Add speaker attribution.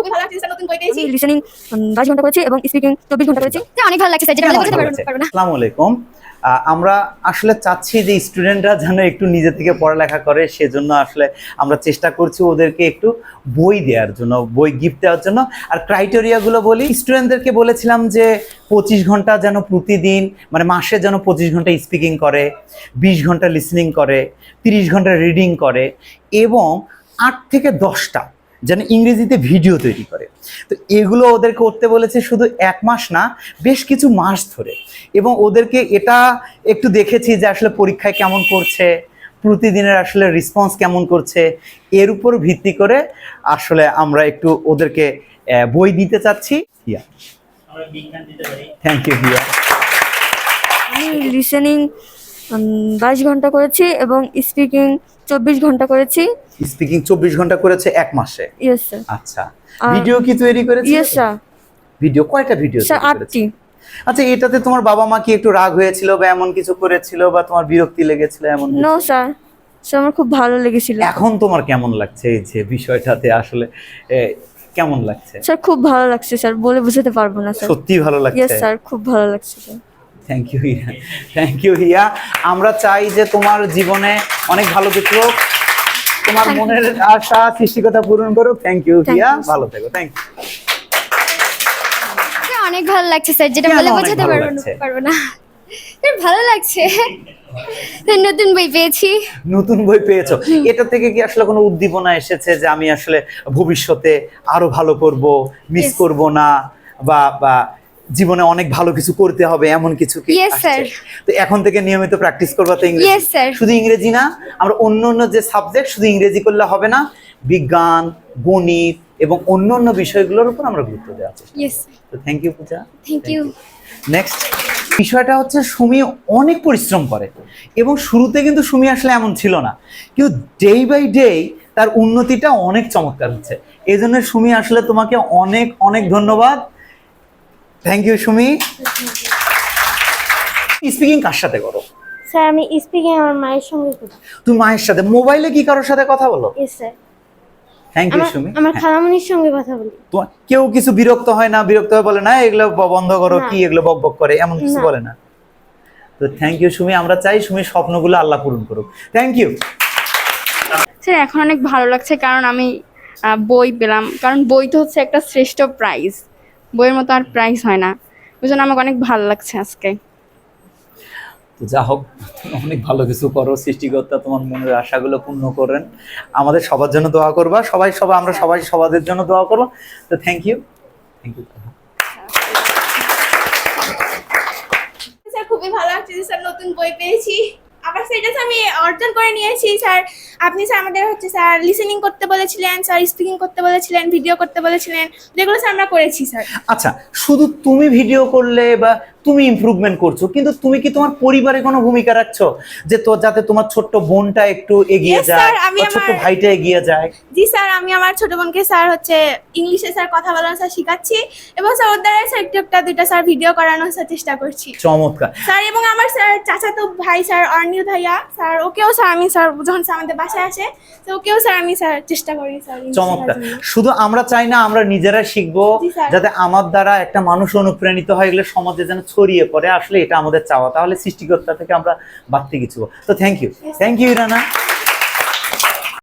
Speaker 1: খুবই ভালো লাগছে স্যার, নতুন বই পেয়েছি।
Speaker 2: লিসেনিং 22 ঘন্টা করেছি এবং স্পিকিং 24 ঘন্টা করেছি।
Speaker 1: অনেক ভালো লাগছে স্যার, যেটা বলে বোঝাতে পারবো না।
Speaker 3: আসসালামু আলাইকুম। আমরা আসলে চাচ্ছি যে স্টুডেন্টরা যেন একটু নিজে থেকে পড়ালেখা করে, সেজন্য আসলে আমরা চেষ্টা করছি ওদেরকে একটু বই দেওয়ার জন্য, বই গিফট দেওয়ার জন্য। আর ক্রাইটেরিয়াগুলো বলি, স্টুডেন্টদেরকে বলেছিলাম যে 25 ঘন্টা যেন প্রতিদিন, মানে মাসে যেন 25 ঘন্টা স্পিকিং করে, 20 ঘন্টা লিসনিং করে, 30 ঘন্টা রিডিং করে এবং 8 থেকে 10টা যেন ইংরেজিতে ভিডিও তৈরি করে। তো এগুলো ওদের করতে বলেছে শুধু 1 মাস না, বেশ কিছু মাস ধরে। এবং ওদেরকে এটা একটু দেখেছি যে আসলে পরীক্ষায় কেমন করছে, প্রতিদিনের আসলে রেসপন্স কেমন করছে, এর উপর ভিত্তি করে আসলে আমরা একটু ওদেরকে বই দিতে চাচ্ছি। থ্যাংক ইউ ভিয়া।
Speaker 2: আমি লিসেনিং 22 ঘন্টা করেছি এবং স্পিকিং 24 ঘন্টা করেছি।
Speaker 3: স্পিকিং 24 ঘন্টা করেছে 1 মাসে?
Speaker 2: Yes sir.
Speaker 3: আচ্ছা, ভিডিও কি তৈরি করেছে?
Speaker 2: Yes sir.
Speaker 3: ভিডিও কয়টা ভিডিও
Speaker 2: স্যার?
Speaker 3: তৈরি করেছে?
Speaker 2: 8টি।
Speaker 3: আচ্ছা, এটাতে তোমার বাবা মা কি একটু রাগ হয়েছিল বা এমন কিছু করেছিল বা তোমার বিরক্তি লেগেছিল এমন কিছু?
Speaker 2: নো স্যার, স্যার আমার খুব ভালো লেগেছিল।
Speaker 3: এখন তোমার কেমন লাগছে এই যে বিষয়টাতে আসলে কেমন লাগছে?
Speaker 2: স্যার খুব ভালো লাগছে স্যার, বলে বোঝাতে পারবো না স্যার।
Speaker 3: সত্যি ভালো লাগছে?
Speaker 2: ইয়েস স্যার, খুব ভালো লাগছে sir.
Speaker 3: Thank you Hiya, thank you Hiya. আমরা চাই যে তোমার জীবনে অনেক ভালো কিছু হোক, তোমার মনের আশা সৃষ্টিকতা পূরণ করো। থ্যাংক ইউ হিয়া, ভালো থেকো। Thank you.
Speaker 1: অনেক ভালো লাগছে স্যার, যেটা বলে বোঝাতে পারবো না। ভালো লাগছে, নতুন বই পেয়েছি।
Speaker 3: নতুন বই পেয়েছো, এটা থেকে কি আসলে কোনো উদ্দীপনা এসেছে যে আমি আসলে ভবিষ্যতে আরো ভালো করব, মিস করব না, বা জীবনে অনেক ভালো কিছু করতে হবে, এমন কিছু কি আসছে? তো এখন থেকে নিয়মিত প্র্যাকটিস করবা তো ইংরেজি? শুধু ইংরেজি না, আমরা অন্য যে সাবজেক্ট শুধু ইংরেজি করলে হবে না, বিজ্ঞান, গণিত এবং অন্য বিষয়গুলোর উপর আমরা গুরুত্ব দেওয়া চেষ্টা করব। তো thank you Puja.
Speaker 1: Thank you.
Speaker 3: Next বিষয়টা হচ্ছে সুমি অনেক পরিশ্রম করে এবং শুরুতে কিন্তু সুমি আসলে এমন ছিল না, কিন্তু ডে বাই ডে তার উন্নতিটা অনেক চমৎকার হচ্ছে। এই জন্য সুমি আসলে তোমাকে অনেক অনেক ধন্যবাদ। Thank you Sumi. স্পিকিং কার সাথে করো?
Speaker 4: স্যার আমি স্পিকিং আমার মায়ের সঙ্গে করি।
Speaker 3: তুমি মায়ের সাথে? মোবাইলে কি কারোর সাথে কথা বলো?
Speaker 4: Yes sir.
Speaker 3: Thank you Sumi.
Speaker 4: আমার খালামণির সঙ্গে কথা বলি।
Speaker 3: তোমার কেউ কিছু বিরক্ত হয় না? বিরক্ত হয়ে বলে না এগুলো বন্ধ করো, কি এগুলো বক বক করে, এমন কিছু বলে না? তো থ্যাংক ইউ সুমি। আমরা চাই সুমির স্বপ্নগুলো আল্লাহ পূরণ করুক। Thank you
Speaker 5: sir. এখন অনেক ভালো লাগছে কারণ আমি বই পেলাম, কারণ বই তো হচ্ছে একটা শ্রেষ্ঠ প্রাইজ, বইয়ের মতো আর প্রাইজ হয় না, ওই জন্য আমাকে অনেক ভালো লাগছে আজকে।
Speaker 3: তো যা হোক, অনেক ভালো কিছু করো, সৃষ্টিকর্তা তোমার মনের আশাগুলো পূর্ণ করেন। আমাদের সবার জন্য দোয়া করবা, আমরা সবাই সবাদের জন্য দোয়া করবো। তো thank you. Thank you
Speaker 1: sir, খুবই ভালো লাগছে যে স্যার নতুন বই পেয়েছি। আবার সেটা আমি অর্জন করে নিয়েছি স্যার। আপনি স্যার আমাদের হচ্ছে স্যার লিসেনিং করতে বলেছিলেন, স্যার স্পিকিং করতে বলেছিলেন, ভিডিও করতে বলেছিলেন, যেগুলো স্যার আমরা করেছি স্যার।
Speaker 3: আচ্ছা, শুধু তুমি ভিডিও করলে বা তুমি ইমপ্রুভমেন্ট করছো, কিন্তু তুমি কি তোমার পরিবারে কোনো ভূমিকা রাখছো যে যাতে তোমার ছোট্ট বোনটা একটু এগিয়ে যায়, ছোট্ট ভাইটা এগিয়ে যায়?
Speaker 1: জি স্যার, আমি আমার ছোট বোনকে স্যার হচ্ছে ইংলিশে স্যার কথা বলানো স্যার শিখাচ্ছি এবং স্যার ওর দ্বারা স্যার একটা দুইটা স্যার ভিডিও করানোর স্যার চেষ্টা করছি।
Speaker 3: চমৎকার
Speaker 1: স্যার। এবং আমার স্যার চাচাতো ভাই স্যার অর্নিল ভাইয়া স্যার, ওকেও স্যার আমি স্যার যখন স্যার আমাদের বাসায় আসে তো ওকেও স্যার আমি স্যার চেষ্টা করি স্যার।
Speaker 3: চমৎকার। শুধু আমরা চাই না আমরা নিজেরা শিখবো, যাতে আমার দ্বারা একটা মানুষ অনুপ্রাণিত হয়, এগুলো সমাজে যেন ছড়িয়ে পড়ে, আসলে এটা আমাদের চাওয়া। তাহলে সৃষ্টিকর্তা থেকে আমরা বাড়তি কিছু। তো থ্যাংক ইউ ইরানা।